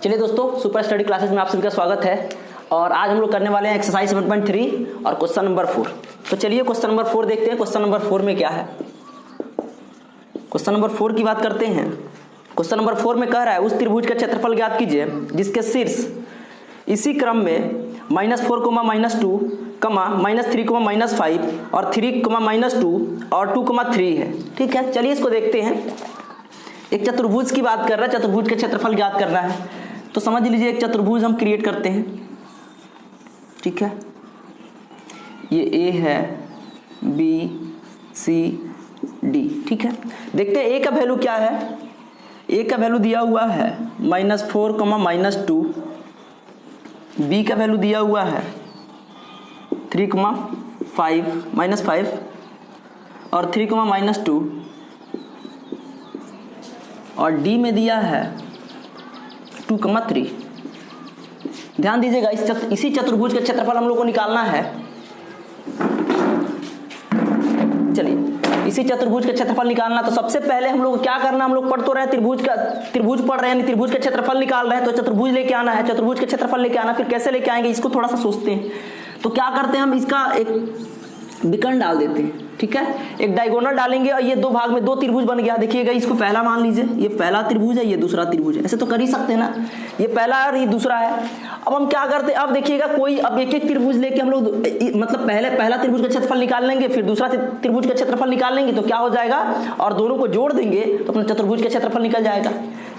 चलिए दोस्तों, super study classes में आप सभी का स्वागत है। और आज हम लोग करने वाले हैं एक्सरसाइज 7.3 और क्वेश्चन नंबर 4। तो चलिए क्वेश्चन नंबर 4 देखते हैं। क्वेश्चन नंबर 4 में क्या है। क्वेश्चन नंबर 4 की बात करते हैं। क्वेश्चन नंबर 4 में कह रहा है उस त्रिभुज का क्षेत्रफल ज्ञात कीजिए जिसके शीर्ष इसी क्रम में -4, -2, -3, -5 और 3, -2 और 2, 3 है। ठीक है, चलिए इसको देखते हैं। एक चतुर्भुज की बात कर रहा है, चतुर्भुज का क्षेत्रफल ज्ञात करना है। तो समझ लीजिए एक चतुर्भुज हम क्रिएट करते हैं। ठीक है, ये ए है, बी, सी, डी। ठीक है, देखते हैं ए का वैल्यू क्या है। ए का वैल्यू दिया हुआ है -4, -2। बी का वैल्यू दिया हुआ है 3, -5 और 3, -2 और डी में दिया है 2, 3। ध्यान दीजिएगा, इसी चतुर्भुज का क्षेत्रफल हम लोग को निकालना है। चलिए, इसी चतुर्भुज का क्षेत्रफल निकालना। तो सबसे पहले हम लोग क्या करना, हम लोग पढ़ तो रहे हैं त्रिभुज पढ़ रहे हैं, त्रिभुज का क्षेत्रफल निकाल रहे हैं। तो चतुर्भुज लेके आना है, चतुर्भुज का क्षेत्रफल लेके आना। फिर कैसे लेके आएंगे इसको थोड़ा सा सोचते हैं। तो क्या करते हैं, हम इसका एक विकर्ण डाल देते हैं। ठीक है, एक डायगोनल डालेंगे और ये दो भाग में 2 त्रिभुज बन गया। देखिएगा, इसको पहला मान लीजिए, ये पहला त्रिभुज है, ये दूसरा त्रिभुज है। ऐसे तो कर ही सकते हैं ना, ये पहला और ये दूसरा है। अब हम क्या करते हैं, अब देखिएगा अब एक एक त्रिभुज लेके हम लोग मतलब पहले पहला त्रिभुज का क्षेत्रफल निकाल लेंगे, फिर दूसरा त्रिभुज का क्षेत्रफल निकाल लेंगे। तो क्या हो जाएगा, और दोनों को जोड़ देंगे तो अपना चतुर्भुज का क्षेत्रफल निकल जाएगा।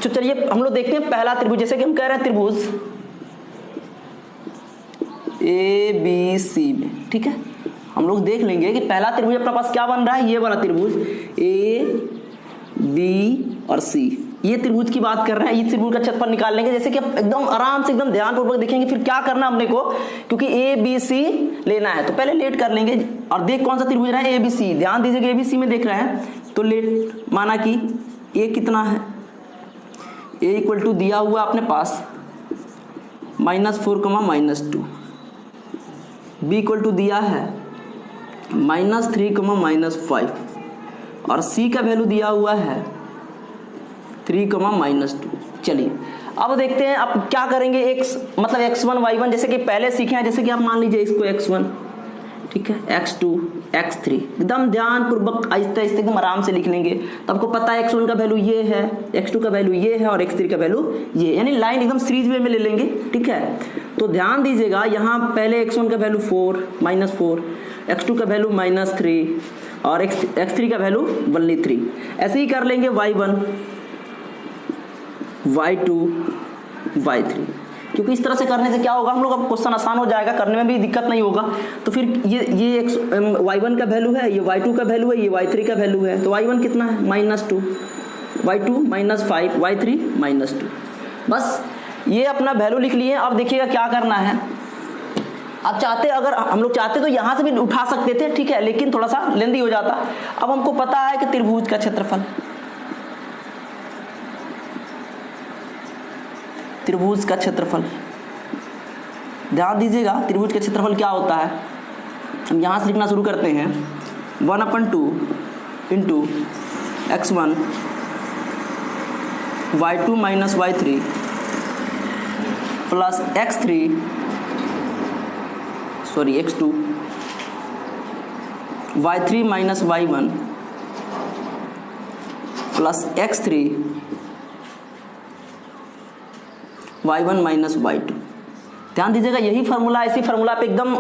तो चलिए हम लोग देखते हैं पहला त्रिभुज। जैसे कि हम कह रहे हैं त्रिभुज ABC में। ठीक है, हम लोग देख लेंगे कि पहला त्रिभुज अपने पास क्या बन रहा है, ये वाला त्रिभुज AB और C। ये त्रिभुज की बात कर रहे हैं। इस त्रिभुज का क्षेत्रफल निकाल लेंगे। जैसे कि एकदम आराम से, एकदम ध्यानपूर्वक देखेंगे। फिर क्या करना हमने को, क्योंकि ABC लेना है तो पहले लेट कर लेंगे और देख कौन सा त्रिभुज रहा है, ABC। ध्यान दीजिएगा, ABC में देख रहे हैं तो लेट माना कि A कितना है, A = दिया हुआ अपने पास -4, -2। B = दिया है -3, -5 और C का वैल्यू दिया हुआ है 3, -2। चलिए अब देखते हैं अब क्या करेंगे। मतलब x1, y1 जैसे कि पहले सीखे हैं। जैसे कि आप मान लीजिए इसको x1, ठीक है, x2, x3। एकदम ध्यानपूर्वक आहिस्ते आहिस्ते एकदम आराम से लिख लेंगे। तो आपको पता है x1 का वैल्यू ये है, x2 का वैल्यू ये है और x3 का वैल्यू ये, यानी लाइन एकदम सीरीज वे में ले लेंगे। ठीक है, तो ध्यान दीजिएगा, यहाँ पहले x1 का वैल्यू -4, x2 का वैल्यू -3 और x3 का वैल्यू 3। ऐसे ही कर लेंगे y1, y2, y3। क्योंकि इस तरह से करने से क्या होगा, हम लोग अब क्वेश्चन आसान हो जाएगा, करने में भी दिक्कत नहीं होगा। तो फिर ये y1 का वैल्यू है, ये y2 का वैल्यू है, ये y3 का वैल्यू है। तो y1 कितना है -2, y2 -5, y3 -2। बस ये अपना वैल्यू लिख लिए। अब देखिएगा क्या करना है। आप चाहते, अगर हम लोग चाहते तो यहाँ से भी उठा सकते थे, ठीक है, लेकिन थोड़ा सा लेंदी हो जाता। अब हमको पता है कि त्रिभुज का क्षेत्रफल, त्रिभुज का क्षेत्रफल, ध्यान दीजिएगा त्रिभुज का क्षेत्रफल क्या होता है। हम यहाँ से लिखना शुरू करते हैं 1/2 × x1 y2 - y3 plus x2 y3 - y1 plus x3 y1 - y2। ध्यान दीजिएगा, यही फार्मूला, इसी फार्मूला पे एकदम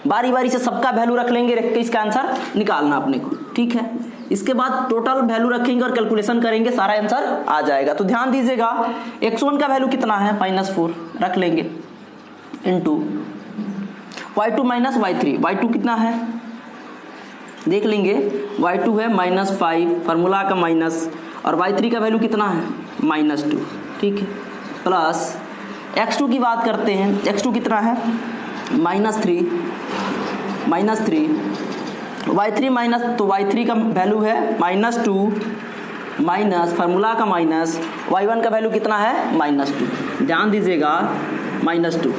बारी बारी से सबका वैल्यू रख लेंगे, रख के इसका आंसर निकालना अपने को। ठीक है, इसके बाद टोटल वैल्यू रखेंगे और कैलकुलेशन करेंगे, सारा आंसर आ जाएगा। तो ध्यान दीजिएगा, x1 का वैल्यू कितना है, -4 रख लेंगे, इनटू y2 - y3। y2 कितना है देख लेंगे, y2 है -5, फार्मूला का माइनस, और y3 का वैल्यू कितना है -2। ठीक है, प्लस x2 की बात करते हैं। x2 कितना है -3, y3 माइनस, तो y3 का वैल्यू है -2 माइनस फार्मूला का माइनस, y1 का वैल्यू कितना है -2। ध्यान दीजिएगा -2।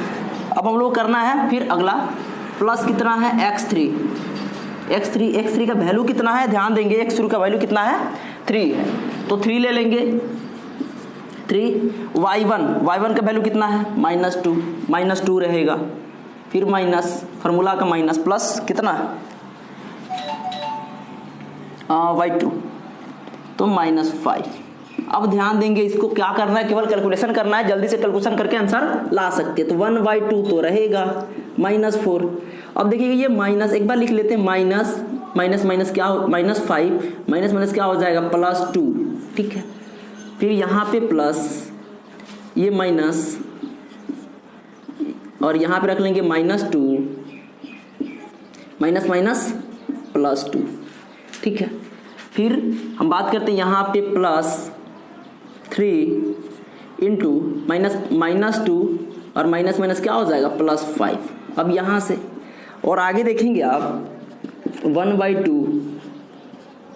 अब हम लोग करना है फिर अगला, प्लस कितना है x3 का वैल्यू कितना है, ध्यान देंगे x3 का वैल्यू कितना है 3 है, तो 3 ले लेंगे। y1 का वैल्यू कितना है -2 रहेगा, फिर माइनस फार्मूला का माइनस प्लस कितना y2 तो -5। अब ध्यान देंगे, इसको क्या करना है, केवल कैलकुलेशन करना है, जल्दी से कैलकुलेशन करके आंसर ला सकते हैं। तो 1/2 तो रहेगा -4। अब देखिए ये माइनस, एक बार लिख लेते हैं, माइनस क्या -5 माइनस क्या हो जाएगा +2, ठीक है। फिर यहाँ पे प्लस, ये माइनस, और यहाँ पे रख लेंगे -2 माइनस +2, ठीक है। फिर हम बात करते हैं यहाँ पे +3 इंटू -2 और माइनस क्या हो जाएगा +5। अब यहाँ से और आगे देखेंगे आप 1/2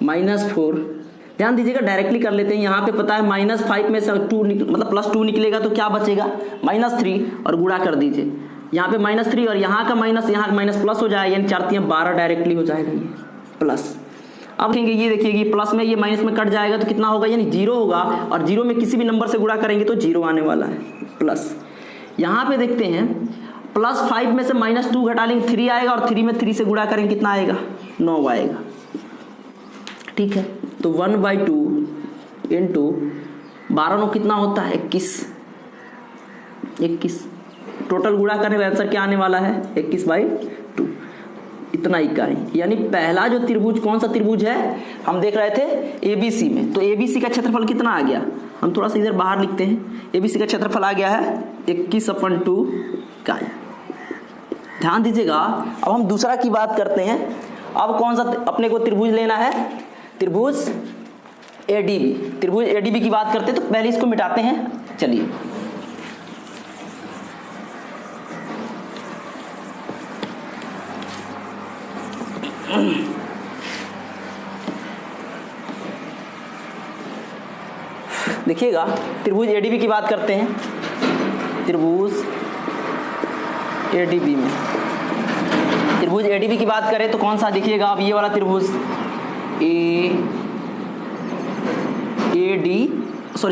-4, ध्यान दीजिएगा, डायरेक्टली कर लेते हैं। यहाँ पे पता है -5 में से 2 मतलब +2 निकलेगा तो क्या बचेगा -3 और गुणा कर दीजिए। यहाँ पे -3 और यहाँ का माइनस, यहाँ का माइनस प्लस हो जाएगा, यानी 4 3 12 डायरेक्टली हो जाएगा ये प्लस। अब देखेंगे ये देखिए कि प्लस में ये माइनस में कट जाएगा तो कितना होगा, यानी 0 होगा, और 0 में किसी भी नंबर से गुणा करेंगे तो 0 आने वाला है प्लस। यहाँ पे देखते हैं +5 में से -2 घटा लेंगे 3 आएगा, और 3 में 3 से गुणा करेंगे कितना आएगा 9 आएगा, ठीक है। तो 1/2 इंटू 12 9 कितना होता है 21। टोटल गुणा करने का आंसर क्या आने वाला है 21/2, इतना इकाई। यानी पहला जो त्रिभुज, कौन सा त्रिभुज है, हम देख रहे थे ABC में, तो ABC का क्षेत्रफल कितना आ गया, हम थोड़ा सा इधर बाहर लिखते हैं, ABC का क्षेत्रफल आ गया है 21/2 इकाई। ध्यान दीजिएगा। अब हम दूसरा की बात करते हैं। अब कौन सा अपने को त्रिभुज लेना है, त्रिभुज ADB। त्रिभुज ADB की बात करते हैं तो पहले इसको मिटाते हैं, चलिए। देखिएगा, त्रिभुज ADB की बात करते हैं। त्रिभुज ADB में, त्रिभुज ADB की बात करें तो कौन सा देखिएगा, अब ये वाला त्रिभुज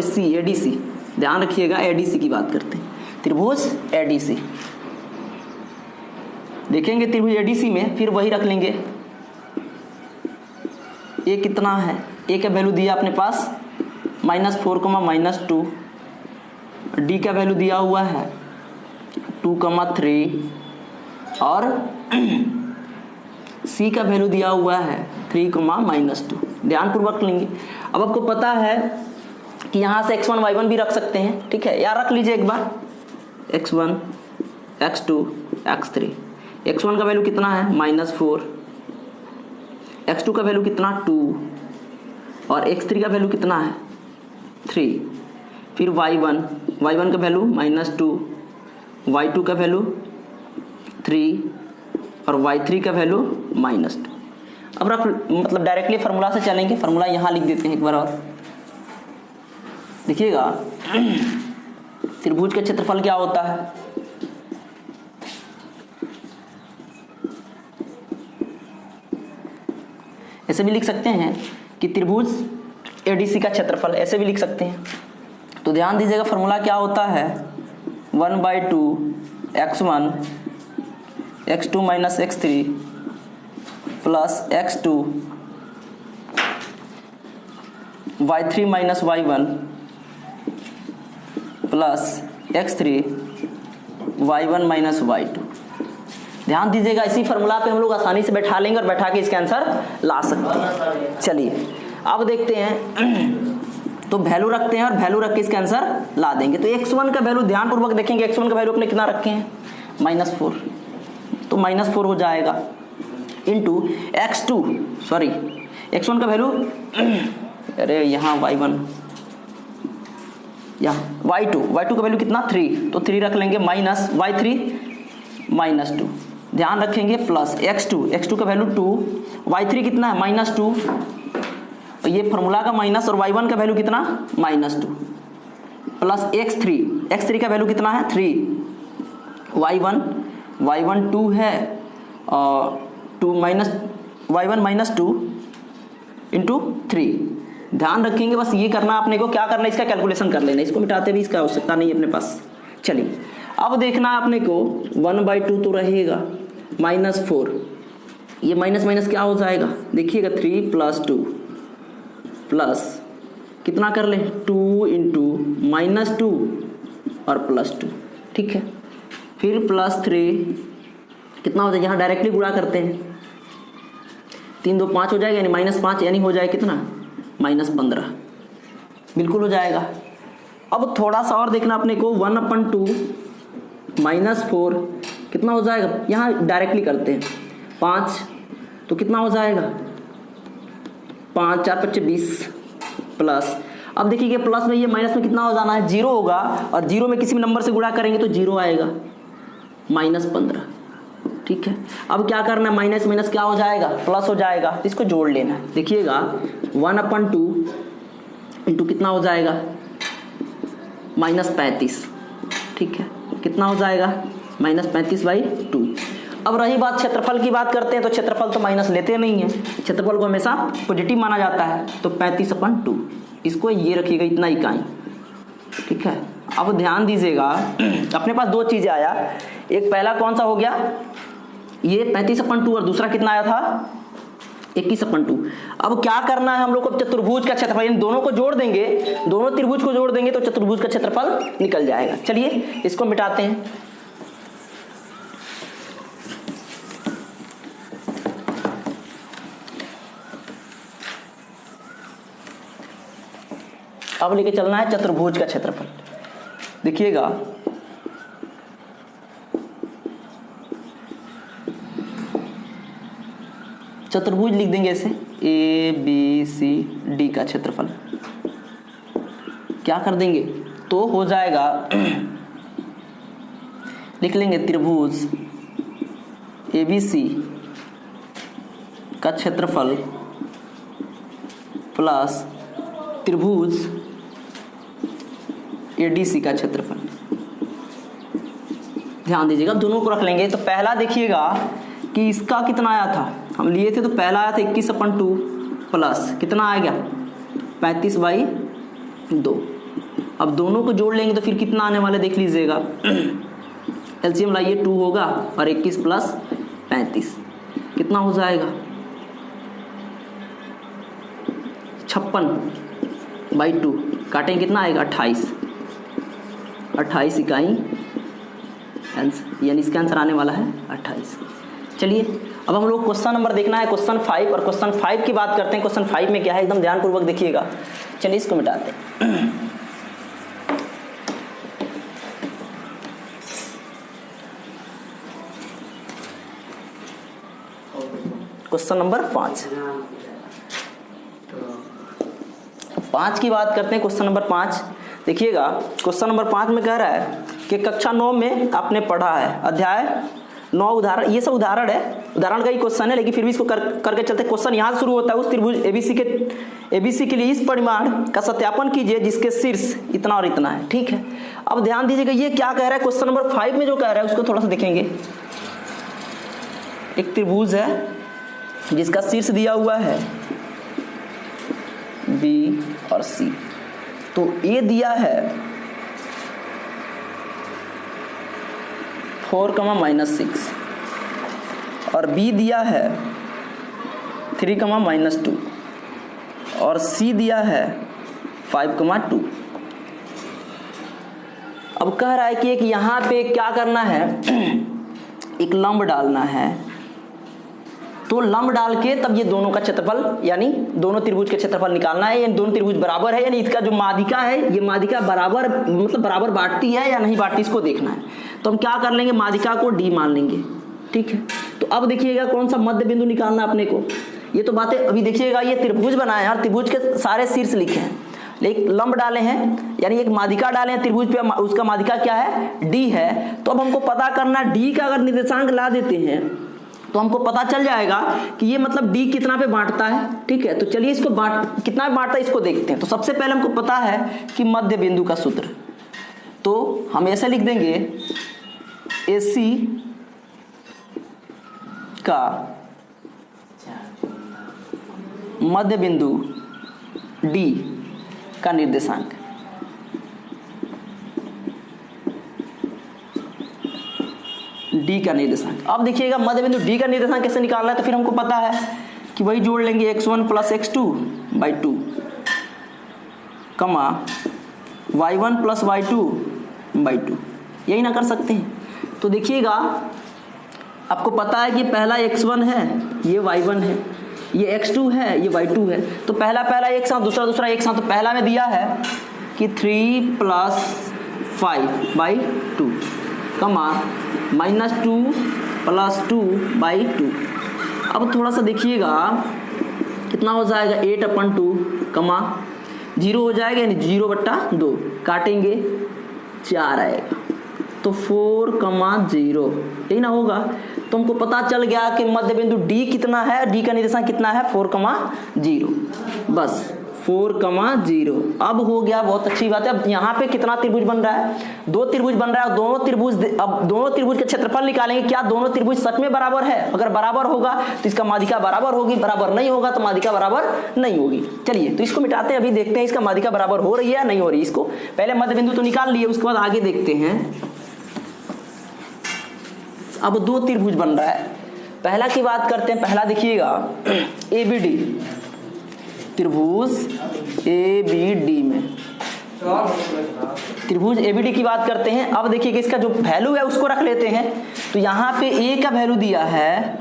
ADC, ध्यान रखिएगा, ADC की बात करते हैं। त्रिभुज ADC देखेंगे, त्रिभुज ADC में फिर वही रख लेंगे। ये कितना है, A का वैल्यू दिया अपने पास -4, -2, D का वैल्यू दिया हुआ है 2, 3, और C का वैल्यू दिया हुआ है 3, -2। ध्यानपूर्वक लेंगे। अब आपको पता है कि यहाँ से x1 y1 भी रख सकते हैं, ठीक है, या रख लीजिए एक बार, x1 x2 x3। x1 का वैल्यू कितना है -4, x2 का वैल्यू कितना 2, और x3 का वैल्यू कितना है 3। फिर y1 का वैल्यू -2, y2 का वैल्यू 3, और y3 का वैल्यू -2। अब रख, मतलब डायरेक्टली फार्मूला से चलेंगे, फार्मूला यहाँ लिख देते हैं एक बार और देखिएगा। त्रिभुज का क्षेत्रफल क्या होता है, ऐसे भी लिख सकते हैं कि त्रिभुज ADC का क्षेत्रफल, ऐसे भी लिख सकते हैं। तो ध्यान दीजिएगा, फार्मूला क्या होता है 1/2 x1 x2 - x3 plus x2 y3 - y1 plus x3 y1 - y2। ध्यान दीजिएगा, इसी फार्मूला पे हम लोग आसानी से बैठा लेंगे और बैठा के इसके आंसर ला सकते हैं। चलिए अब देखते हैं, तो वैल्यू रखते हैं और वैल्यू रख के इसके आंसर ला देंगे। तो x1 का वैल्यू ध्यानपूर्वक देखेंगे, x1 का वैल्यू अपने कितना रखे हैं -4, तो -4 हो जाएगा इंटू x2, सॉरी x1 का वैल्यू अरे यहाँ y1, यहाँ y2 का वैल्यू कितना 3, तो 3 रख लेंगे, माइनस y3 -2, ध्यान रखेंगे, प्लस x2 का वैल्यू 2, y3 कितना है -2, और ये फार्मूला का माइनस, और y1 का वैल्यू कितना -2, प्लस x3 का वैल्यू कितना है 3, y1 2 है, और y1 -2 इंटू 3, ध्यान रखेंगे बस ये करना अपने को, क्या करना है इसका कैलकुलेशन कर लेना, इसको मिटाते भी इसका आवश्यकता नहीं है अपने पास। चलिए अब देखना है अपने को 1/2 तो रहेगा -4, ये माइनस माइनस क्या हो जाएगा देखिएगा 3 + 2 प्लस कितना कर लें 2 × -2 और +2, ठीक है। फिर +3 कितना हो जाएगा, यहाँ डायरेक्टली गुणा करते हैं, 3 2 5 हो जाएगा यानी -5 यानी हो जाएगा कितना -15, बिल्कुल हो जाएगा। अब थोड़ा सा और देखना अपने को 1/2 -4 कितना हो जाएगा, यहाँ डायरेक्टली करते हैं 5 तो कितना हो जाएगा 5 4 × 5 = 20 प्लस, अब देखिए प्लस में ये माइनस में कितना हो जाना है 0 होगा, और 0 में किसी भी नंबर से गुणा करेंगे तो 0 आएगा -15, ठीक है। अब क्या करना है माइनस माइनस क्या हो जाएगा प्लस हो जाएगा, तो इसको जोड़ लेना है। देखिएगा 1/2 इंटू कितना हो जाएगा -35, ठीक है, कितना हो जाएगा -35/2। अब रही बात क्षेत्रफल की, बात करते हैं तो क्षेत्रफल तो माइनस लेते नहीं है, क्षेत्रफल को हमेशा पॉजिटिव माना जाता है, तो 35/2 इसको ये रखिएगा इतना इकाई, ठीक है। अब ध्यान दीजिएगा अपने पास दो चीजें आया, एक पहला कौन सा हो गया ये 35/2 और दूसरा कितना आया था 21/2। अब क्या करना है हम लोग को चतुर्भुज का क्षेत्रफल, इन दोनों को जोड़ देंगे, दोनों त्रिभुज को जोड़ देंगे तो चतुर्भुज का क्षेत्रफल निकल जाएगा। चलिए इसको मिटाते हैं। अब लेके चलना है चतुर्भुज का क्षेत्रफल। देखिएगा चतुर्भुज लिख देंगे ऐसे ABCD का क्षेत्रफल, क्या कर देंगे तो हो जाएगा लिख लेंगे त्रिभुज ABC का क्षेत्रफल प्लस त्रिभुज ADC का क्षेत्रफल। ध्यान दीजिएगा दोनों को रख लेंगे, तो पहला देखिएगा कि इसका कितना आया था, हम लिए थे तो पहला आया था 21/2 प्लस कितना आ गया 35/2। अब दोनों को जोड़ लेंगे तो फिर कितना आने वाला देख लीजिएगा, एलसीएम लाइए 2 होगा और 21 + 35 कितना हो जाएगा 56/2, काटेंगे कितना आएगा 28 इकाई आंसर, यानी इसका आंसर आने वाला है 28। चलिए अब हम लोग क्वेश्चन नंबर देखना है क्वेश्चन 5, और क्वेश्चन 5 की बात करते हैं। क्वेश्चन 5 में क्या है एकदम ध्यानपूर्वक देखिएगा। चलिए इसको मिटाते हैं। क्वेश्चन नंबर 5 की बात करते हैं। क्वेश्चन नंबर 5 देखिएगा, क्वेश्चन नंबर 5 में कह रहा है कि कक्षा 9 में आपने पढ़ा है अध्याय 9 उदाहरण, ये सब उदाहरण है, उदाहरण का ही क्वेश्चन है, लेकिन फिर भी इसको करके चलते। क्वेश्चन यहाँ से शुरू होता है, उस त्रिभुज ABC के लिए इस परिमाण का सत्यापन कीजिए जिसके शीर्ष इतना और इतना है, ठीक है। अब ध्यान दीजिएगा ये क्या कह रहा है, क्वेश्चन नंबर 5 में जो कह रहा है उसको थोड़ा सा देखेंगे। एक त्रिभुज है जिसका शीर्ष दिया हुआ है B और C, तो A दिया है 4, -6 और B दिया है 3, -2 और C दिया है 5, 2। अब कह रहा है कि एक यहाँ पे क्या करना है एक लंब डालना है, तो लंब डाल के तब ये दोनों का क्षेत्रफल यानी दोनों त्रिभुज के क्षेत्रफल निकालना है। यानी दोनों त्रिभुज बराबर है, यानी इसका जो माध्यिका है ये माध्यिका बराबर मतलब बराबर बांटती है या नहीं बांटती, इसको देखना है। तो हम क्या कर लेंगे माध्यिका को D मान लेंगे, ठीक है। तो अब देखिएगा कौन सा मध्य बिंदु निकालना अपने को, ये तो बातें अभी देखिएगा। ये त्रिभुज बनाए हैं और त्रिभुज के सारे शीर्ष लिखे हैं, लेकिन लंब डाले हैं यानी एक माध्यिका डाले हैं त्रिभुज पे, उसका माध्यिका क्या है D है। तो अब हमको पता करना D का अगर निर्देशांक ला देते हैं तो हमको पता चल जाएगा कि ये मतलब D कितना पे बांटता है, ठीक है। तो चलिए इसको कितना पे बांटता है इसको देखते हैं। तो सबसे पहले हमको पता है कि मध्य बिंदु का सूत्र, तो हम ऐसे लिख देंगे AC का मध्य बिंदु डी का निर्देशांक। डी का निर्देशांक। अब देखिएगा मध्य बिंदु डी का निर्देशांक कैसे निकालना है, तो फिर हमको पता है कि वही जोड़ लेंगे x1 प्लस x2 बाई 2 कमा y1 प्लस y2 बाई 2, यही ना कर सकते हैं। तो देखिएगा आपको पता है कि पहला x1 है, ये y1 है, ये x2 है, ये y2 है, तो पहला एक साथ, दूसरा एक साथ। तो पहला में दिया है कि 3 प्लस 5 बाई 2 कमा -2 प्लस 2 बाई 2। अब थोड़ा सा देखिएगा कितना हो जाएगा, 8/2 कमा 0 हो जाएगा, यानी 0/2 काटेंगे 4 आएगा, तो 4,0 यही ना होगा। तो हमको पता चल गया कि मध्य बिंदु डी कितना है, डी का निर्देशांक कितना है, 4,0, बस 4,0। अब हो गया, बहुत अच्छी बात है। अब यहाँ पे कितना त्रिभुज बन रहा है, 2 त्रिभुज बन रहा है। दोनों त्रिभुज का क्षेत्रफल निकालेंगे, क्या दोनों त्रिभुज सच में बराबर है। अगर बराबर होगा तो इसका माध्यिका बराबर होगी, बराबर नहीं होगा तो माध्यिका बराबर नहीं होगी। चलिए तो इसको मिटाते हैं, अभी देखते हैं इसका माध्यिका बराबर हो रही है या नहीं हो रही। इसको पहले मध्य बिंदु तो निकाल लिए, उसके बाद आगे देखते हैं। अब 2 त्रिभुज बन रहा है। पहला की बात करते हैं, पहला देखिएगा ABD, त्रिभुज ABD में, त्रिभुज ABD की बात करते हैं। अब देखिए इसका जो वैल्यू है उसको रख लेते हैं। तो यहाँ पे A का वैल्यू दिया है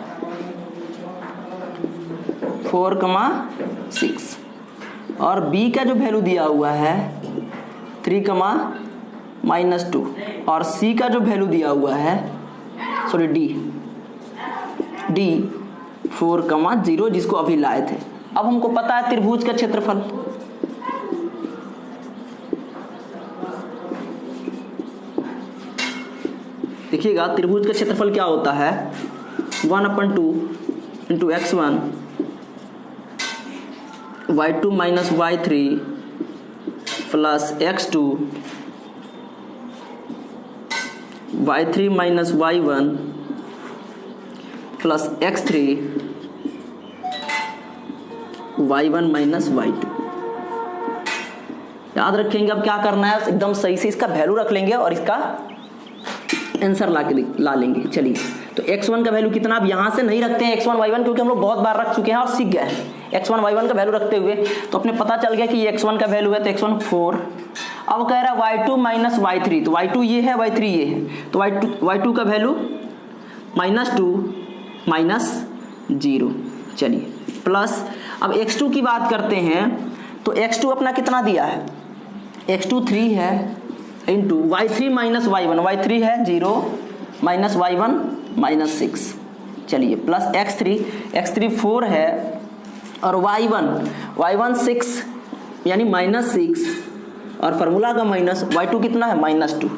4,6 और B का जो वैल्यू दिया हुआ है 3,-2 और C का जो वैल्यू दिया हुआ है D 4,0 जिसको अभी लाए थे। अब हमको पता है त्रिभुज का क्षेत्रफल, देखिएगा त्रिभुज का क्षेत्रफल क्या होता है, 1/2 into x1 y2 minus y3 plus x2 y3 minus y1 plus x3 y1 minus y2। याद रखेंगे। अब क्या करना है, एकदम सही से इसका वैल्यू रख लेंगे और इसका आंसर ला लेंगे। चलिए तो x1 का वैल्यू कितना, अब यहाँ से नहीं रखते हैं x1 y1, क्योंकि हम लोग बहुत बार रख चुके हैं और सीख गए हैं x1 y1 का वैल्यू रखते हुए। तो अपने पता चल गया कि ये x1 का वैल्यू है, तो x1 4। अब कह रहा है y2 माइनस y3, तो y2 ये है, y3 ये है, तो y2 का वैल्यू -2 -0। चलिए प्लस अब x2 की बात करते हैं, तो x2 अपना कितना दिया है, x2 3 है into y3 minus y1, y3 है 0 माइनस y1 -6। चलिए प्लस x3 4 है और y1 6 यानी -6 और फार्मूला का माइनस, y2 कितना है -2।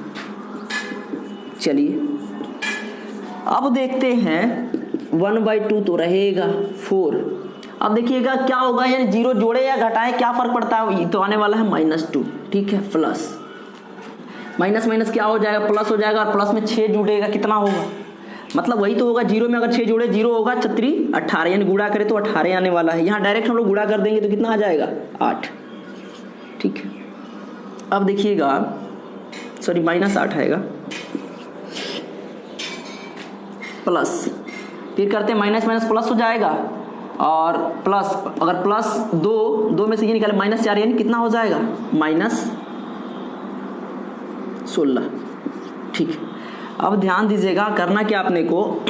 चलिए अब देखते हैं 1/2 तो रहेगा 4। अब देखिएगा क्या होगा, यानी 0 जोड़े या घटाएं क्या फर्क पड़ता है, ये तो आने वाला है -2, ठीक है। प्लस माइनस क्या हो जाएगा, प्लस हो जाएगा और प्लस में 6 जुड़ेगा, कितना होगा, मतलब वही तो होगा 0 में अगर 6 जोड़े 0 होगा 18, यानी गुणा करें तो 18 आने वाला है। यहाँ डायरेक्ट हम लोग गुणा कर देंगे तो कितना आ जाएगा 8, ठीक है। अब देखिएगा -8 आएगा, प्लस फिर करते हैं माइनस प्लस हो जाएगा और प्लस, अगर प्लस 2 में से ये निकाले -4 यानी कितना हो जाएगा -16, ठीक। अब ध्यान दीजिएगा, करना क्या अपने को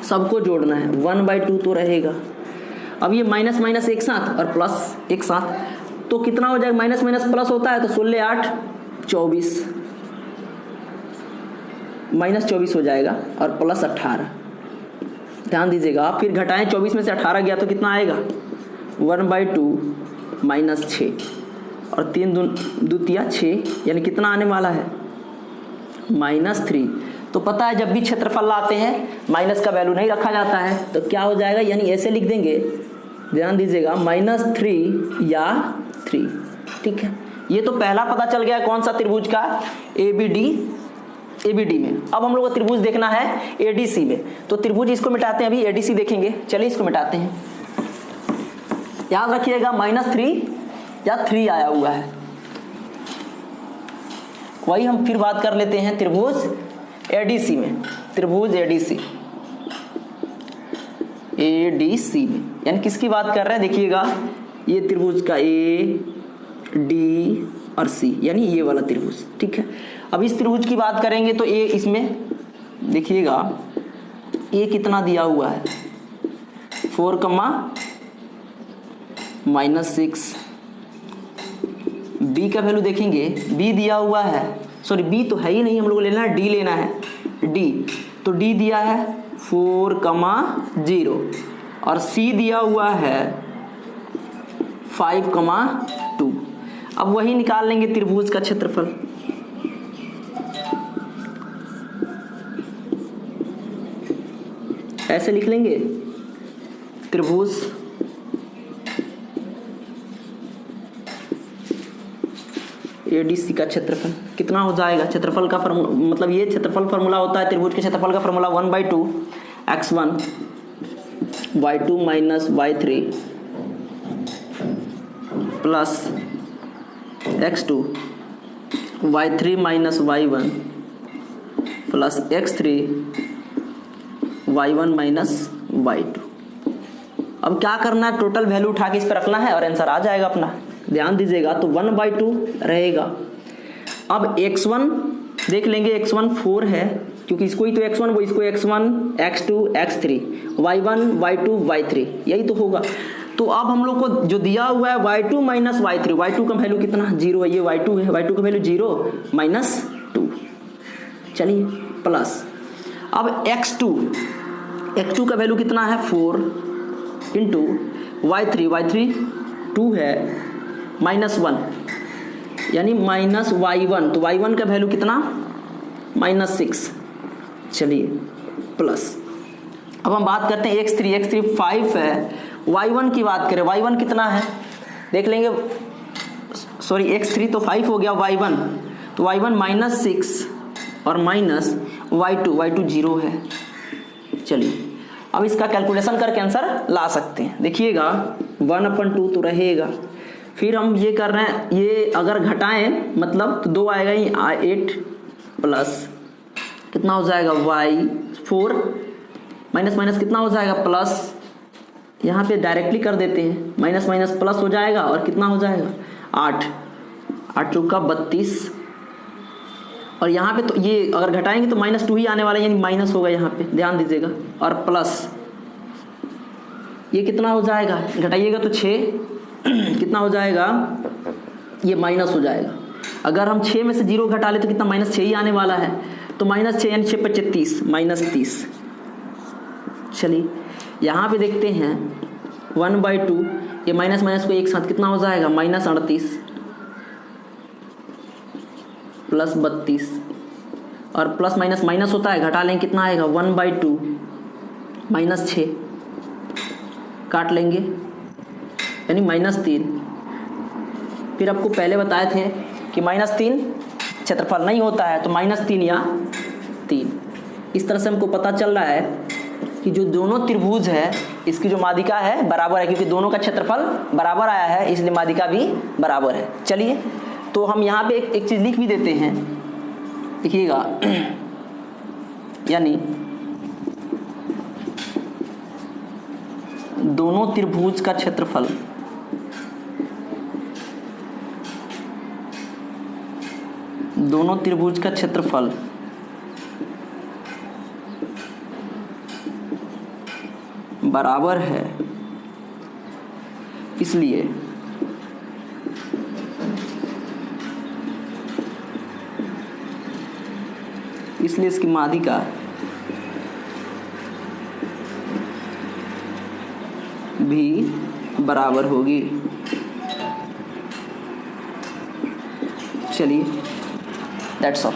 सबको जोड़ना है, 1/2 तो रहेगा। अब ये माइनस एक साथ और प्लस एक साथ, तो कितना हो जाएगा, माइनस प्लस होता है तो 16 8 24, -24 हो जाएगा और प्लस 18। ध्यान दीजिएगा, आप फिर घटाएं, 24 में से 18 गया तो कितना आएगा 1/2 -6 और 3 दूतिया 6, यानी कितना आने वाला है -3। तो पता है जब भी क्षेत्रफल लाते हैं माइनस का वैल्यू नहीं रखा जाता है, तो क्या हो जाएगा, यानी ऐसे लिख देंगे, ध्यान दीजिएगा -3 या 3, ठीक है। ये तो पहला पता चल गया कौन सा त्रिभुज का, ABD में। अब हम लोग को त्रिभुज देखना है ADC में, तो त्रिभुज इसको मिटाते हैं, अभी ADC देखेंगे। चलिए इसको मिटाते हैं। याद रखिएगा -3 या 3 आया हुआ है। वही हम फिर बात कर लेते हैं त्रिभुज एडीसी में, त्रिभुज एडीसी में, यानी किसकी बात कर रहे हैं देखिएगा, ये त्रिभुज का ए डी और सी, यानी ये वाला त्रिभुज, ठीक है। अब इस त्रिभुज की बात करेंगे तो ए, इसमें देखिएगा ए कितना दिया हुआ है 4, -6, बी का वैल्यू देखेंगे, बी दिया हुआ है, सॉरी बी तो है ही नहीं, हम लोग लेना है डी, लेना है डी, तो डी दिया है 4, 0 और सी दिया हुआ है 5, 2। अब वही निकाल लेंगे त्रिभुज का क्षेत्रफल। ऐसे लिख लेंगे त्रिभुज एडीसी का क्षेत्रफल कितना हो जाएगा। क्षेत्रफल का फॉर्मूला, मतलब ये क्षेत्रफल फॉर्मूला होता है त्रिभुज के क्षेत्रफल का formula 1/2 x1 y2 minus y3 plus x2 y3 minus y1 plus x3 y1 minus y2। अब क्या करना है, टोटल वैल्यू उठा के इस पर रखना है और आंसर आ जाएगा अपना। ध्यान दीजिएगा, तो 1/2 रहेगा। अब x1 देख लेंगे, x1 4 है क्योंकि इसको ही तो x1, वो इसको x1 x2 x3 y1 y2 y3 यही तो होगा। तो अब हम लोग को जो दिया हुआ है y2 माइनस y3, y2 का वैल्यू कितना 0 है, ये y2 है, y2 का वैल्यू 0 माइनस 2, चलिए प्लस। अब x2 का वैल्यू कितना है 4 इंटू y3 2 है -1 यानी माइनस y1, तो y1 का वैल्यू कितना -6, चलिए प्लस। अब हम बात करते हैं x3 5 है, y1 की बात करें, y1 कितना है देख लेंगे, सॉरी x3 तो 5 हो गया, y1 तो y1 -6 और माइनस y2 0 है। चलिए अब इसका कैलकुलेशन करके आंसर ला सकते हैं। देखिएगा 1/2 तो रहेगा, फिर हम ये कर रहे हैं, ये अगर घटाएं मतलब तो 2 आएगा ही 8 प्लस कितना हो जाएगा y4 माइनस कितना हो जाएगा प्लस, यहाँ पे डायरेक्टली कर देते हैं, माइनस प्लस हो जाएगा और कितना हो जाएगा 8 चौका 32 और यहाँ पे तो ये अगर घटाएंगे तो -2 ही आने वाला है, यानी माइनस होगा यहाँ पे, ध्यान दीजिएगा, और प्लस ये कितना हो जाएगा, घटाइएगा तो 6 कितना हो जाएगा, ये माइनस हो जाएगा। अगर हम 6 में से 0 घटा ले तो कितना -6 ही आने वाला है, तो -6 यानी 6 × 30 -30। चलिए यहाँ पे देखते हैं 1/2, ये माइनस को एक साथ कितना हो जाएगा -38 प्लस 32 और प्लस माइनस होता है, घटा लेंगे कितना आएगा 1/2 -6 काट लेंगे यानी -3। फिर आपको पहले बताए थे कि -3 क्षेत्रफल नहीं होता है, तो -3 या 3। इस तरह से हमको पता चल रहा है कि जो दोनों त्रिभुज है इसकी जो माध्यिका है बराबर है, क्योंकि दोनों का क्षेत्रफल बराबर आया है इसलिए माध्यिका भी बराबर है। चलिए तो हम यहाँ पे एक चीज़ लिख भी देते हैं, देखिएगा यानी दोनों त्रिभुज का क्षेत्रफल बराबर है, इसलिए इसकी माध्यिका भी बराबर होगी। चलिए दैट्स ऑल।